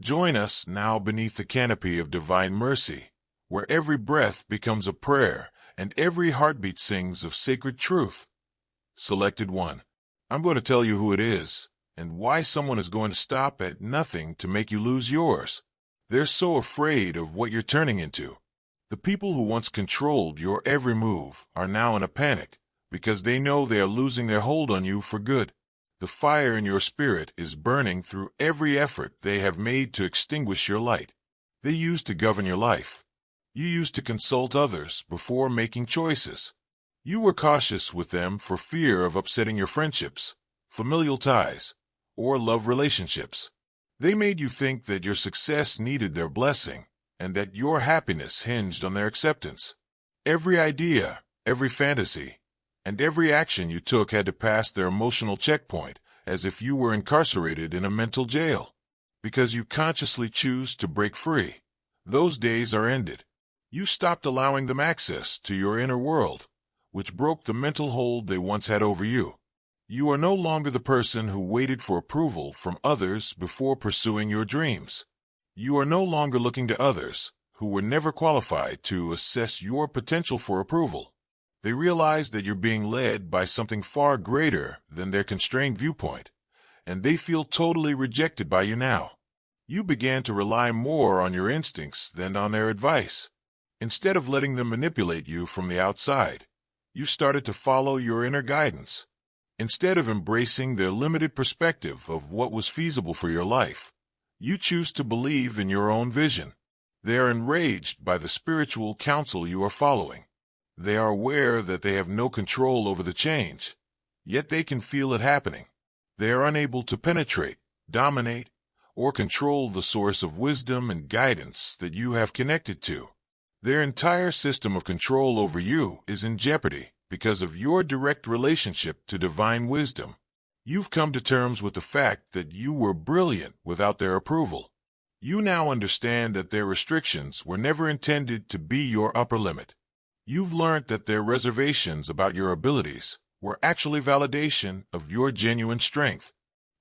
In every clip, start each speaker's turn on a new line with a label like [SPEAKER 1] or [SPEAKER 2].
[SPEAKER 1] Join us now beneath the canopy of divine mercy, where every breath becomes a prayer and every heartbeat sings of sacred truth. Selected one. I'm going to tell you who it is and why someone is going to stop at nothing to make you lose yours. They're so afraid of what you're turning into. The people who once controlled your every move are now in a panic because they know they are losing their hold on you for good. The fire in your spirit is burning through every effort they have made to extinguish your light. They used to govern your life. You used to consult others before making choices. You were cautious with them for fear of upsetting your friendships, familial ties, or love relationships. They made you think that your success needed their blessing and that your happiness hinged on their acceptance. Every idea, every fantasy, and every action you took had to pass their emotional checkpoint as if you were incarcerated in a mental jail. Because you consciously choose to break free, those days are ended. You stopped allowing them access to your inner world, which broke the mental hold they once had over you. You are no longer the person who waited for approval from others before pursuing your dreams. You are no longer looking to others, who were never qualified to assess your potential for approval. They realize that you're being led by something far greater than their constrained viewpoint, and they feel totally rejected by you now. You began to rely more on your instincts than on their advice. Instead of letting them manipulate you from the outside, you started to follow your inner guidance. Instead of embracing their limited perspective of what was feasible for your life, you choose to believe in your own vision. They are enraged by the spiritual counsel you are following. They are aware that they have no control over the change, yet they can feel it happening. They are unable to penetrate, dominate, or control the source of wisdom and guidance that you have connected to. Their entire system of control over you is in jeopardy because of your direct relationship to divine wisdom. You've come to terms with the fact that you were brilliant without their approval. You now understand that their restrictions were never intended to be your upper limit. You've learned that their reservations about your abilities were actually validation of your genuine strength.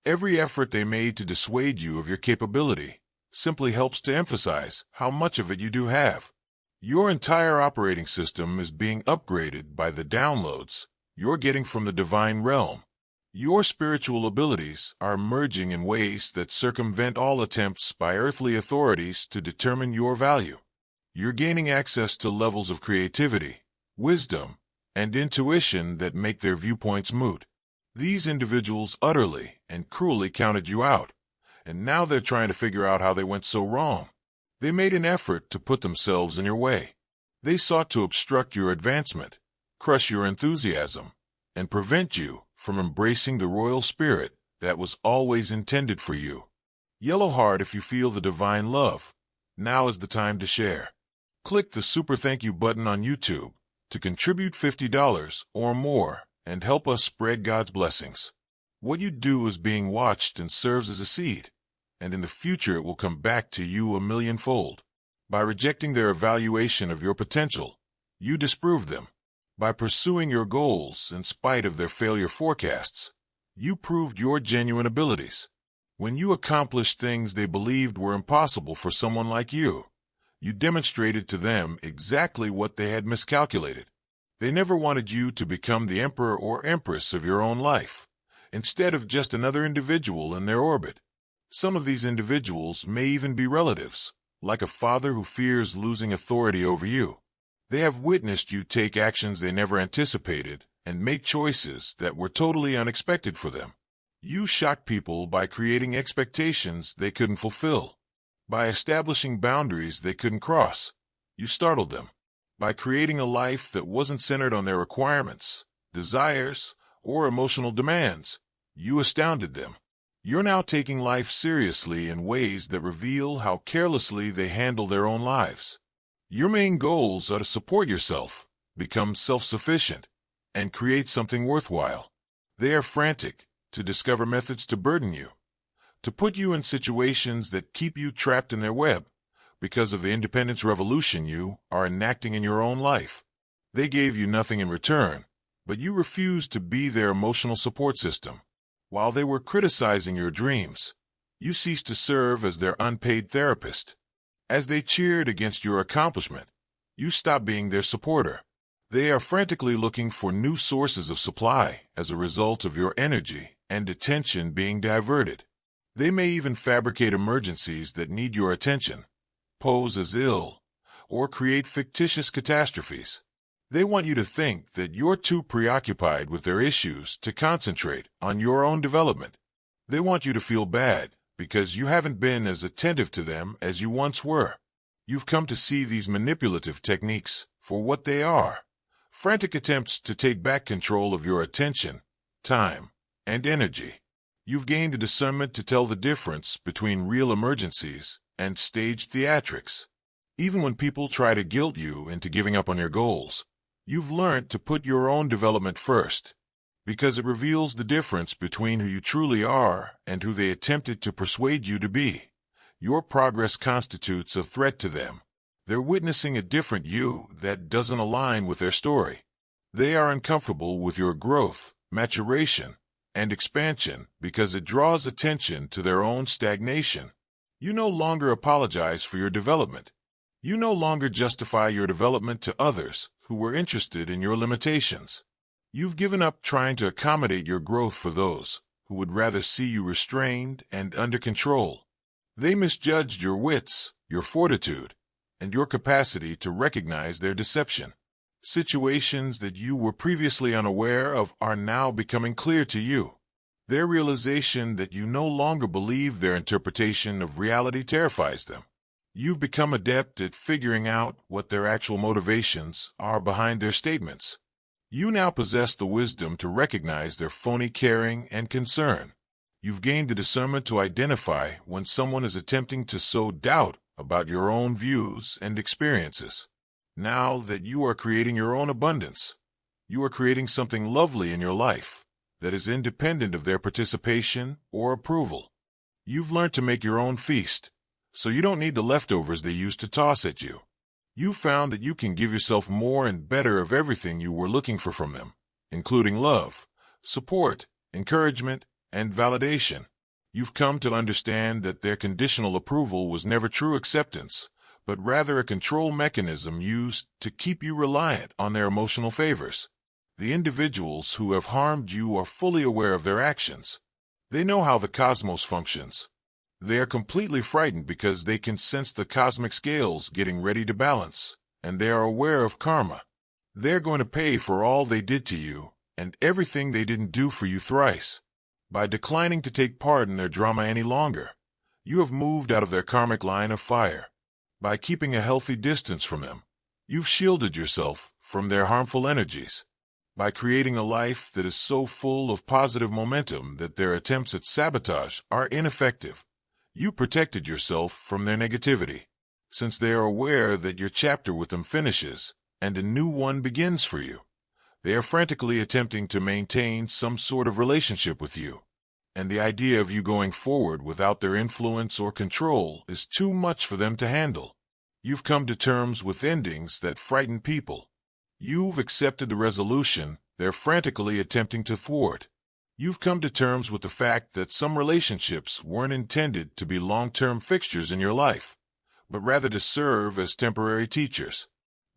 [SPEAKER 1] Every effort they made to dissuade you of your capability simply helps to emphasize how much of it you do have. Your entire operating system is being upgraded by the downloads you're getting from the divine realm. Your spiritual abilities are merging in ways that circumvent all attempts by earthly authorities to determine your value. You're gaining access to levels of creativity, wisdom, and intuition that make their viewpoints moot. These individuals utterly and cruelly counted you out, and now they're trying to figure out how they went so wrong. They made an effort to put themselves in your way. They sought to obstruct your advancement, crush your enthusiasm, and prevent you from embracing the royal spirit that was always intended for you. Yellow heart if you feel the divine love. Now is the time to share. Click the super thank you button on YouTube to contribute $50 or more and help us spread God's blessings. What you do is being watched and serves as a seed, and in the future it will come back to you a millionfold. By rejecting their evaluation of your potential, you disproved them. By pursuing your goals in spite of their failure forecasts, you proved your genuine abilities. When you accomplished things they believed were impossible for someone like you, you demonstrated to them exactly what they had miscalculated. They never wanted you to become the emperor or empress of your own life, instead of just another individual in their orbit. Some of these individuals may even be relatives, like a father who fears losing authority over you. They have witnessed you take actions they never anticipated and make choices that were totally unexpected for them. You shocked people by creating expectations they couldn't fulfill. By establishing boundaries they couldn't cross, you startled them. By creating a life that wasn't centered on their requirements, desires, or emotional demands, you astounded them. You're now taking life seriously in ways that reveal how carelessly they handle their own lives. Your main goals are to support yourself, become self-sufficient, and create something worthwhile. They are frantic to discover methods to burden you, to put you in situations that keep you trapped in their web because of the independence revolution you are enacting in your own life. They gave you nothing in return, but you refused to be their emotional support system. While they were criticizing your dreams, You cease to serve as their unpaid therapist. As they cheered against your accomplishment, you stop being their supporter. They are frantically looking for new sources of supply as a result of your energy and attention being diverted. They may even fabricate emergencies that need your attention, pose as ill, or create fictitious catastrophes. They want you to think that you're too preoccupied with their issues to concentrate on your own development. They want you to feel bad because you haven't been as attentive to them as you once were. You've come to see these manipulative techniques for what they are: frantic attempts to take back control of your attention, time, and energy. You've gained a discernment to tell the difference between real emergencies and staged theatrics. Even when people try to guilt you into giving up on your goals, you've learned to put your own development first, because it reveals the difference between who you truly are and who they attempted to persuade you to be. Your progress constitutes a threat to them. They're witnessing a different you that doesn't align with their story. They are uncomfortable with your growth, maturation, and expansion because it draws attention to their own stagnation. You no longer apologize for your development. You no longer justify your development to others who were interested in your limitations. You've given up trying to accommodate your growth for those who would rather see you restrained and under control. They misjudged your wits, your fortitude, and your capacity to recognize their deception. Situations that you were previously unaware of are now becoming clear to you. Their realization that you no longer believe their interpretation of reality terrifies them. You've become adept at figuring out what their actual motivations are behind their statements. You now possess the wisdom to recognize their phony caring and concern. You've gained the discernment to identify when someone is attempting to sow doubt about your own views and experiences. Now that you are creating your own abundance, you are creating something lovely in your life that is independent of their participation or approval. You've learned to make your own feast, so you don't need the leftovers they used to toss at you. You've found that you can give yourself more and better of everything you were looking for from them, including love, support, encouragement, and validation. You've come to understand that their conditional approval was never true acceptance, but rather a control mechanism used to keep you reliant on their emotional favors. The individuals who have harmed you are fully aware of their actions. They know how the cosmos functions. They are completely frightened because they can sense the cosmic scales getting ready to balance, and they are aware of karma. They're going to pay for all they did to you and everything they didn't do for you thrice. By declining to take part in their drama any longer, you have moved out of their karmic line of fire. By keeping a healthy distance from them, you've shielded yourself from their harmful energies. By creating a life that is so full of positive momentum that their attempts at sabotage are ineffective, you protected yourself from their negativity. Since they are aware that your chapter with them finishes and a new one begins for you, they are frantically attempting to maintain some sort of relationship with you. And the idea of you going forward without their influence or control is too much for them to handle. You've come to terms with endings that frighten people. You've accepted the resolution they're frantically attempting to thwart. You've come to terms with the fact that some relationships weren't intended to be long-term fixtures in your life, but rather to serve as temporary teachers.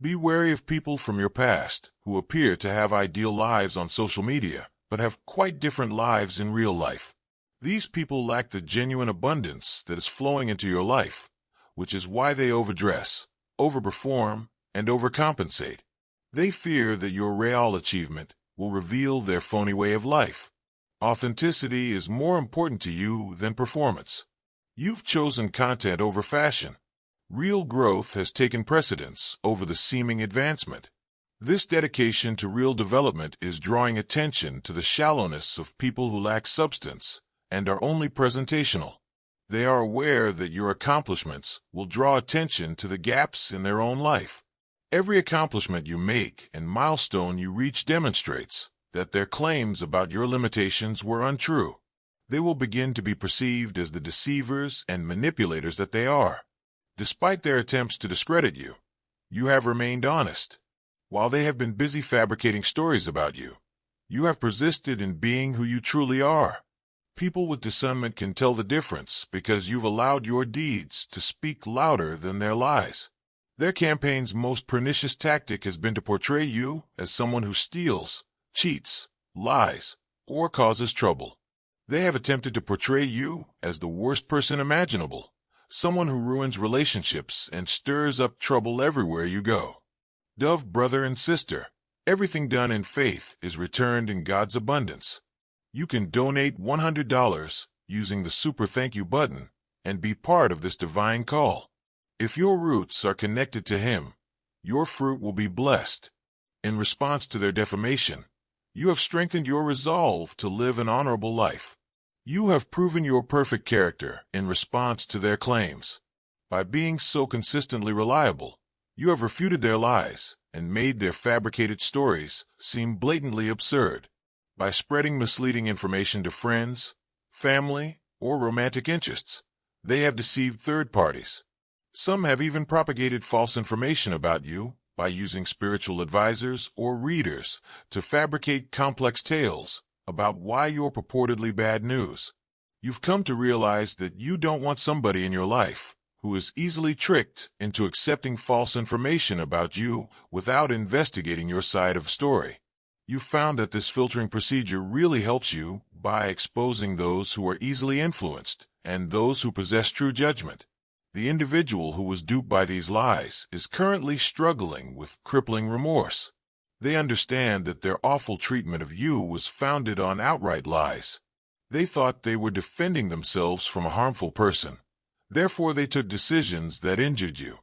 [SPEAKER 1] Be wary of people from your past who appear to have ideal lives on social media, but have quite different lives in real life. These people lack the genuine abundance that is flowing into your life, which is why they overdress, overperform, and overcompensate. They fear that your real achievement will reveal their phony way of life. Authenticity is more important to you than performance. You've chosen content over fashion. Real growth has taken precedence over the seeming advancement. This dedication to real development is drawing attention to the shallowness of people who lack substance and are only presentational. They are aware that your accomplishments will draw attention to the gaps in their own life. Every accomplishment you make and milestone you reach demonstrates that their claims about your limitations were untrue. They will begin to be perceived as the deceivers and manipulators that they are. Despite their attempts to discredit you, you have remained honest. While they have been busy fabricating stories about you, you have persisted in being who you truly are. People with discernment can tell the difference because you've allowed your deeds to speak louder than their lies. Their campaign's most pernicious tactic has been to portray you as someone who steals, cheats, lies, or causes trouble. They have attempted to portray you as the worst person imaginable, someone who ruins relationships and stirs up trouble everywhere you go. Dove, brother and sister, everything done in faith is returned in God's abundance. You can donate $100 using the Super Thank You button and be part of this divine call. If your roots are connected to Him, your fruit will be blessed. In response to their defamation, you have strengthened your resolve to live an honorable life. You have proven your perfect character in response to their claims. By being so consistently reliable, you have refuted their lies and made their fabricated stories seem blatantly absurd. By spreading misleading information to friends, family, or romantic interests, they have deceived third parties. Some have even propagated false information about you by using spiritual advisors or readers to fabricate complex tales about why you're purportedly bad news. You've come to realize that you don't want somebody in your life who is easily tricked into accepting false information about you without investigating your side of the story. You've found that this filtering procedure really helps you by exposing those who are easily influenced and those who possess true judgment. The individual who was duped by these lies is currently struggling with crippling remorse. They understand that their awful treatment of you was founded on outright lies. They thought they were defending themselves from a harmful person. Therefore, they took decisions that injured you.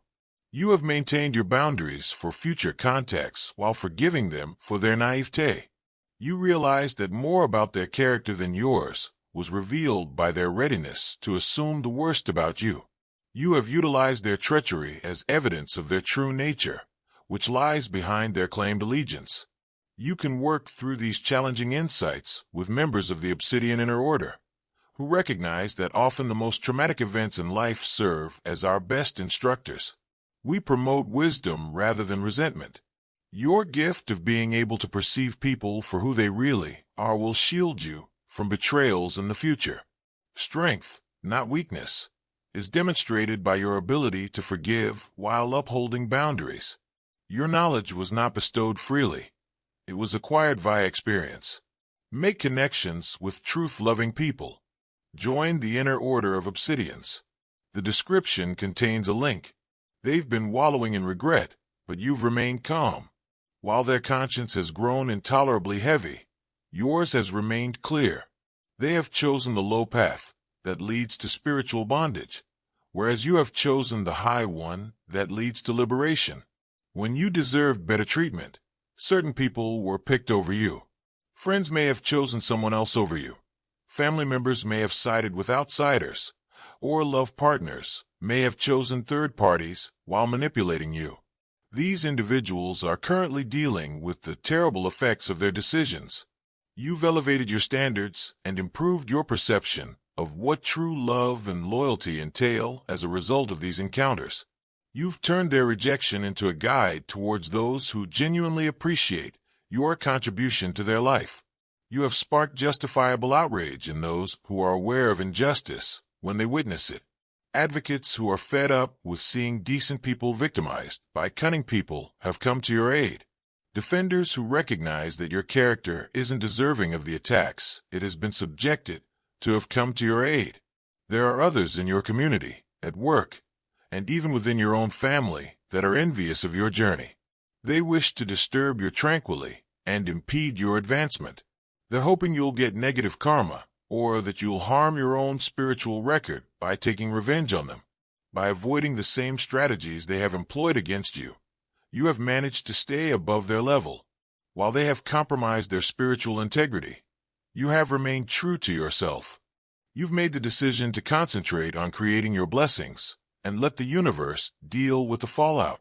[SPEAKER 1] You have maintained your boundaries for future contacts while forgiving them for their naivete. You realized that more about their character than yours was revealed by their readiness to assume the worst about you. You have utilized their treachery as evidence of their true nature, which lies behind their claimed allegiance. You can work through these challenging insights with members of the Obsidian Inner Order, who recognize that often the most traumatic events in life serve as our best instructors. We promote wisdom rather than resentment. Your gift of being able to perceive people for who they really are will shield you from betrayals in the future. Strength, not weakness, is demonstrated by your ability to forgive while upholding boundaries. Your knowledge was not bestowed freely. It was acquired via experience. Make connections with truth-loving people. Join the Inner Order of Obsidians. The description contains a link. They've been wallowing in regret, but you've remained calm. While their conscience has grown intolerably heavy, yours has remained clear. They have chosen the low path that leads to spiritual bondage, whereas you have chosen the high one that leads to liberation. When you deserved better treatment, certain people were picked over you. Friends may have chosen someone else over you. Family members may have sided with outsiders, or love partners may have chosen third parties while manipulating you. These individuals are currently dealing with the terrible effects of their decisions. You've elevated your standards and improved your perception of what true love and loyalty entail as a result of these encounters. You've turned their rejection into a guide towards those who genuinely appreciate your contribution to their life. You have sparked justifiable outrage in those who are aware of injustice when they witness it. Advocates who are fed up with seeing decent people victimized by cunning people have come to your aid. Defenders who recognize that your character isn't deserving of the attacks it has been subjected to have come to your aid. There are others in your community, at work, and even within your own family that are envious of your journey. They wish to disturb your tranquility and impede your advancement. They're hoping you'll get negative karma, or that you'll harm your own spiritual record by taking revenge on them. By avoiding the same strategies they have employed against you, you have managed to stay above their level. While they have compromised their spiritual integrity, you have remained true to yourself. You've made the decision to concentrate on creating your blessings and let the universe deal with the fallout.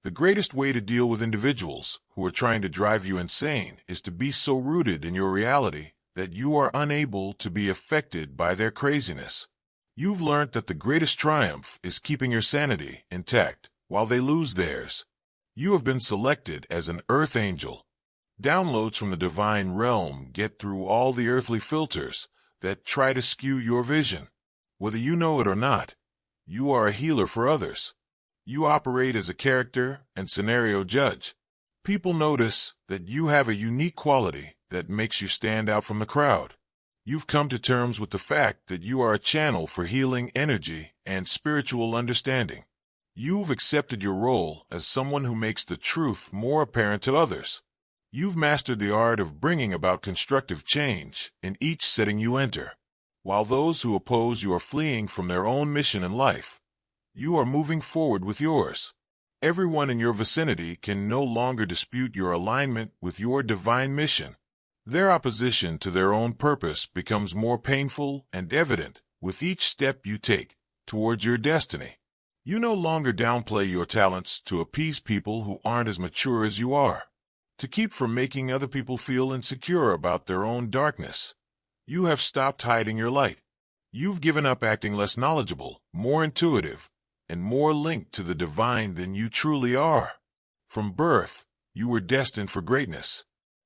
[SPEAKER 1] The greatest way to deal with individuals who are trying to drive you insane is to be so rooted in your reality that you are unable to be affected by their craziness. You've learned that the greatest triumph is keeping your sanity intact while they lose theirs. You have been selected as an earth angel. Downloads from the divine realm get through all the earthly filters that try to skew your vision. Whether you know it or not, you are a healer for others. You operate as a character and scenario judge. People notice that you have a unique quality that makes you stand out from the crowd. You've come to terms with the fact that you are a channel for healing energy and spiritual understanding. You've accepted your role as someone who makes the truth more apparent to others. You've mastered the art of bringing about constructive change in each setting you enter. While those who oppose you are fleeing from their own mission in life, you are moving forward with yours. Everyone in your vicinity can no longer dispute your alignment with your divine mission. Their opposition to their own purpose becomes more painful and evident with each step you take towards your destiny. You no longer downplay your talents to appease people who aren't as mature as you are, to keep from making other people feel insecure about their own darkness. You have stopped hiding your light. You've given up acting less knowledgeable, more intuitive, and more linked to the divine than you truly are. From birth, you were destined for greatness.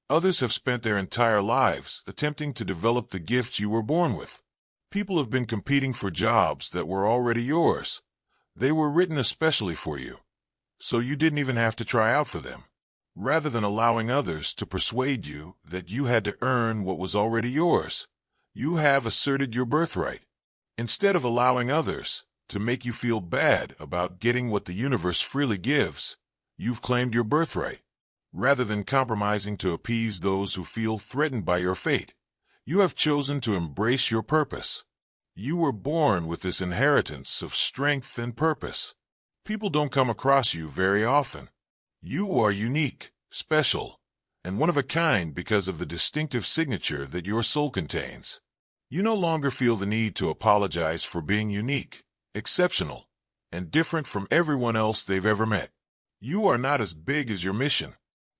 [SPEAKER 1] Others have spent their entire lives attempting to develop the gifts you were born with. People have been competing for jobs that were already yours. They were written especially for you, so you didn't even have to try out for them. Rather than allowing others to persuade you that you had to earn what was already yours, you have asserted your birthright. Instead of allowing others to make you feel bad about getting what the universe freely gives, you've claimed your birthright. Rather than compromising to appease those who feel threatened by your fate, you have chosen to embrace your purpose. You were born with this inheritance of strength and purpose. People don't come across you very often. You are unique, special, and one of a kind because of the distinctive signature that your soul contains. You no longer feel the need to apologize for being unique, exceptional, and different from everyone else they've ever met. You are not as big as your mission.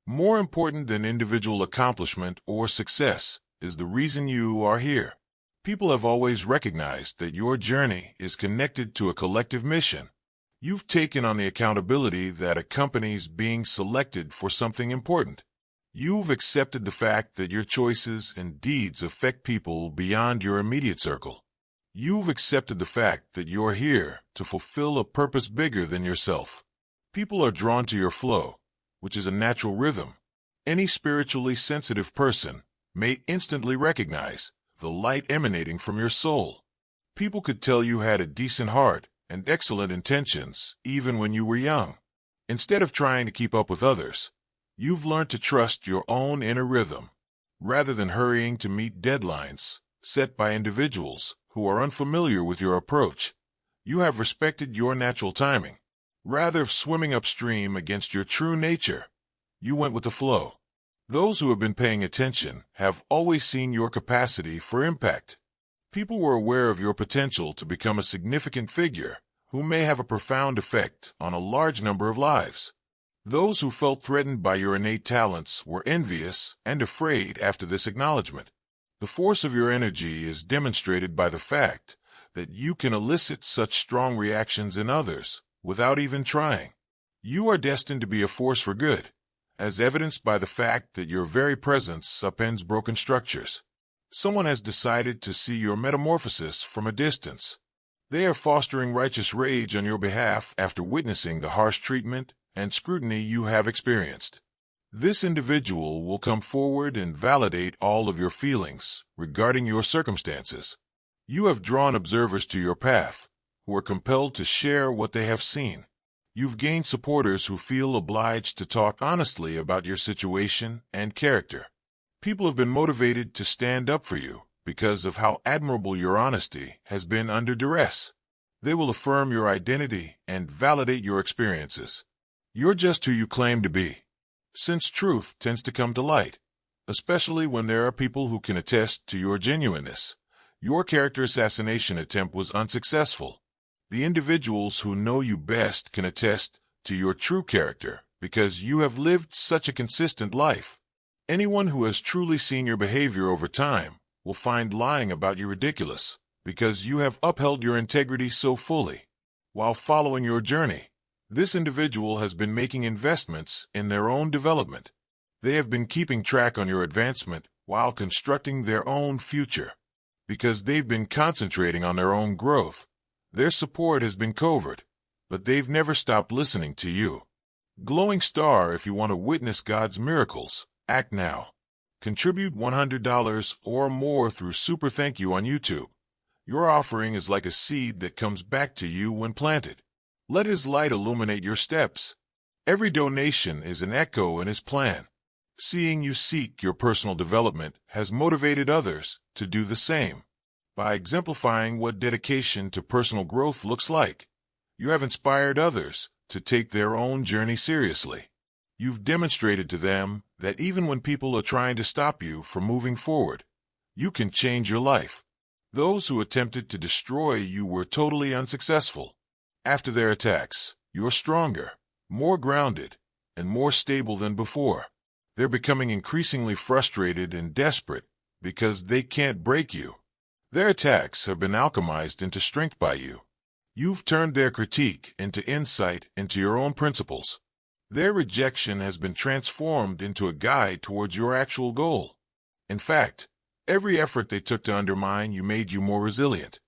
[SPEAKER 1] More important than individual accomplishment or success is the reason you are here. People have always recognized that your journey is connected to a collective mission. You've taken on the accountability that accompanies being selected for something important. You've accepted the fact that your choices and deeds affect people beyond your immediate circle. You've accepted the fact that you're here to fulfill a purpose bigger than yourself. People are drawn to your flow, which is a natural rhythm. Any spiritually sensitive person may instantly recognize the light emanating from your soul. People could tell you had a decent heart and excellent intentions even when you were young. Instead of trying to keep up with others, you've learned to trust your own inner rhythm. Rather than hurrying to meet deadlines set by individuals who are unfamiliar with your approach, you have respected your natural timing. Rather than swimming upstream against your true nature, you went with the flow. Those who have been paying attention have always seen your capacity for impact. People were aware of your potential to become a significant figure who may have a profound effect on a large number of lives. Those who felt threatened by your innate talents were envious and afraid after this acknowledgement. The force of your energy is demonstrated by the fact that you can elicit such strong reactions in others without even trying. You are destined to be a force for good, as evidenced by the fact that your very presence upends broken structures. Someone has decided to see your metamorphosis from a distance. They are fostering righteous rage on your behalf after witnessing the harsh treatment and scrutiny you have experienced. This individual will come forward and validate all of your feelings regarding your circumstances. You have drawn observers to your path who are compelled to share what they have seen. You've gained supporters who feel obliged to talk honestly about your situation and character. People have been motivated to stand up for you because of how admirable your honesty has been under duress. They will affirm your identity and validate your experiences. You're just who you claim to be. Since truth tends to come to light, especially when there are people who can attest to your genuineness, your character assassination attempt was unsuccessful. The individuals who know you best can attest to your true character because you have lived such a consistent life. Anyone who has truly seen your behavior over time will find lying about you ridiculous because you have upheld your integrity so fully. While following your journey, this individual has been making investments in their own development. They have been keeping track on your advancement while constructing their own future. because they've been concentrating on their own growth. Their support has been covert, but they've never stopped listening to you. Glowing star, if you want to witness God's miracles, act now. Contribute $100 or more through Super Thank You on YouTube. Your offering is like a seed that comes back to you when planted. Let His light illuminate your steps. Every donation is an echo in His plan. Seeing you seek your personal development has motivated others to do the same. By exemplifying what dedication to personal growth looks like, you have inspired others to take their own journey seriously. You've demonstrated to them that even when people are trying to stop you from moving forward, you can change your life. Those who attempted to destroy you were totally unsuccessful. After their attacks, you're stronger, more grounded, and more stable than before. They're becoming increasingly frustrated and desperate because they can't break you. Their attacks have been alchemized into strength by you. You've turned their critique into insight into your own principles. Their rejection has been transformed into a guide towards your actual goal. In fact, every effort they took to undermine you made you more resilient.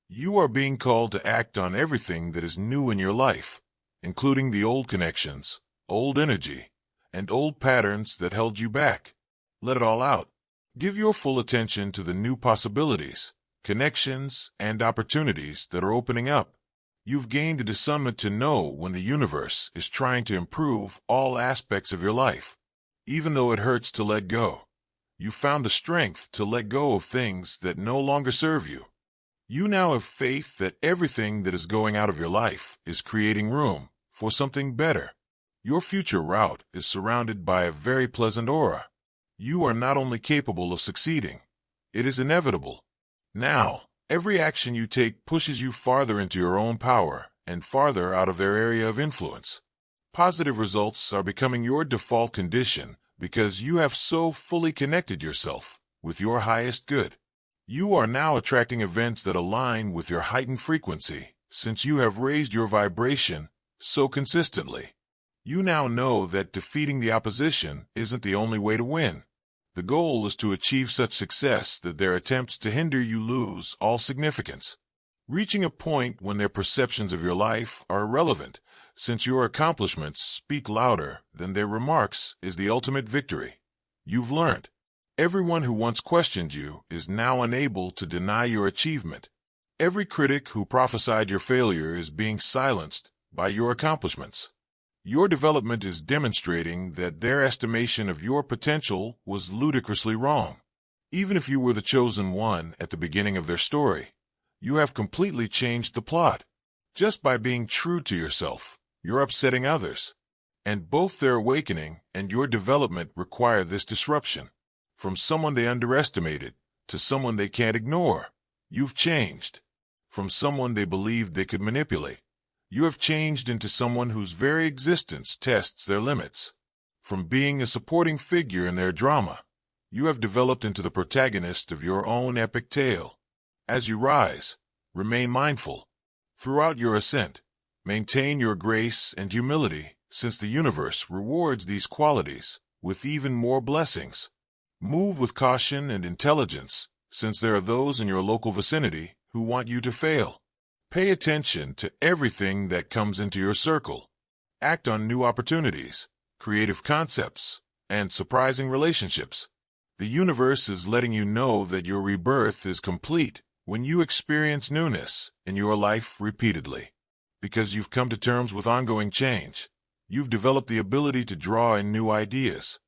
[SPEAKER 1] You are being called to act on everything that is new in your life, including the old connections, old energy, and old patterns that held you back. Let it all out. Give your full attention to the new possibilities, connections, and opportunities that are opening up. You've gained a discernment to know when the universe is trying to improve all aspects of your life, even though it hurts to let go. You found the strength to let go of things that no longer serve you. You now have faith that everything that is going out of your life is creating room for something better. Your future route is surrounded by a very pleasant aura. You are not only capable of succeeding, it is inevitable. Now, every action you take pushes you farther into your own power and farther out of their area of influence. Positive results are becoming your default condition because you have so fully connected yourself with your highest good. You are now attracting events that align with your heightened frequency since you have raised your vibration so consistently. You now know that defeating the opposition isn't the only way to win. The goal is to achieve such success that their attempts to hinder you lose all significance, reaching a point when their perceptions of your life are irrelevant, since your accomplishments speak louder than their remarks, is the ultimate victory. You've learned. Everyone who once questioned you is now unable to deny your achievement. Every critic who prophesied your failure is being silenced by your accomplishments. Your development is demonstrating that their estimation of your potential was ludicrously wrong. Even if you were the chosen one at the beginning of their story, you have completely changed the plot. Just by being true to yourself, you're upsetting others. And both their awakening and your development require this disruption. From someone they underestimated to someone they can't ignore, you've changed. From someone they believed they could manipulate, you have changed into someone whose very existence tests their limits. From being a supporting figure in their drama, you have developed into the protagonist of your own epic tale. As you rise, remain mindful. Throughout your ascent, maintain your grace and humility, since the universe rewards these qualities with even more blessings. Move with caution and intelligence, since there are those in your local vicinity who want you to fail. Pay attention to everything that comes into your circle. Act on new opportunities, creative concepts, and surprising relationships. The universe is letting you know that your rebirth is complete when you experience newness in your life repeatedly. Because you've come to terms with ongoing change, you've developed the ability to draw in new ideas.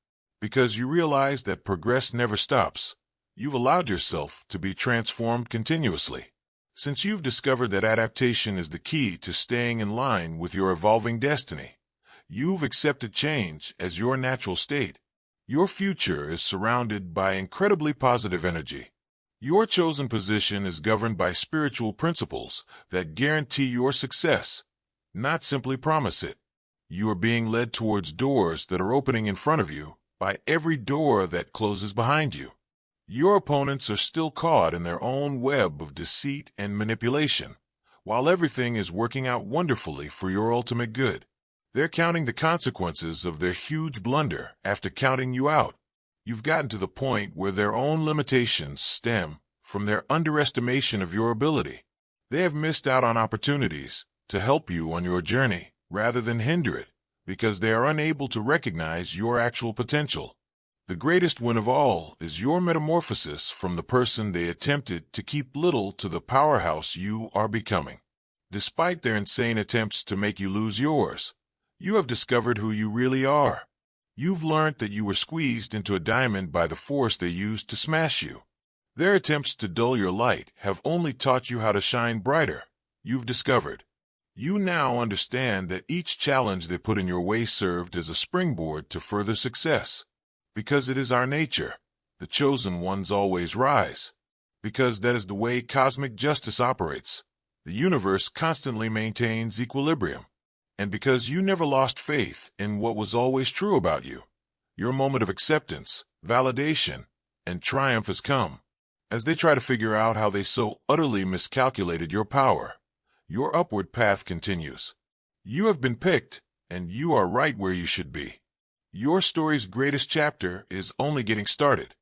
[SPEAKER 1] Because you realize that progress never stops, you've allowed yourself to be transformed continuously. Since you've discovered that adaptation is the key to staying in line with your evolving destiny, you've accepted change as your natural state. Your future is surrounded by incredibly positive energy. Your chosen position is governed by spiritual principles that guarantee your success, not simply promise it. You are being led towards doors that are opening in front of you by every door that closes behind you. Your opponents are still caught in their own web of deceit and manipulation, while everything is working out wonderfully for your ultimate good. They're counting the consequences of their huge blunder after counting you out. You've gotten to the point where their own limitations stem from their underestimation of your ability. They have missed out on opportunities to help you on your journey rather than hinder it because they are unable to recognize your actual potential. The greatest win of all is your metamorphosis from the person they attempted to keep little to the powerhouse you are becoming. Despite their insane attempts to make you lose yours, you have discovered who you really are. You've learned that you were squeezed into a diamond by the force they used to smash you. Their attempts to dull your light have only taught you how to shine brighter. You've discovered. You now understand that each challenge they put in your way served as a springboard to further success. Because it is our nature, the chosen ones always rise. Because that is the way cosmic justice operates. The universe constantly maintains equilibrium. And because you never lost faith in what was always true about you, your moment of acceptance, validation, and triumph has come. As they try to figure out how they so utterly miscalculated your power, your upward path continues. You have been picked, and you are right where you should be. Your story's greatest chapter is only getting started.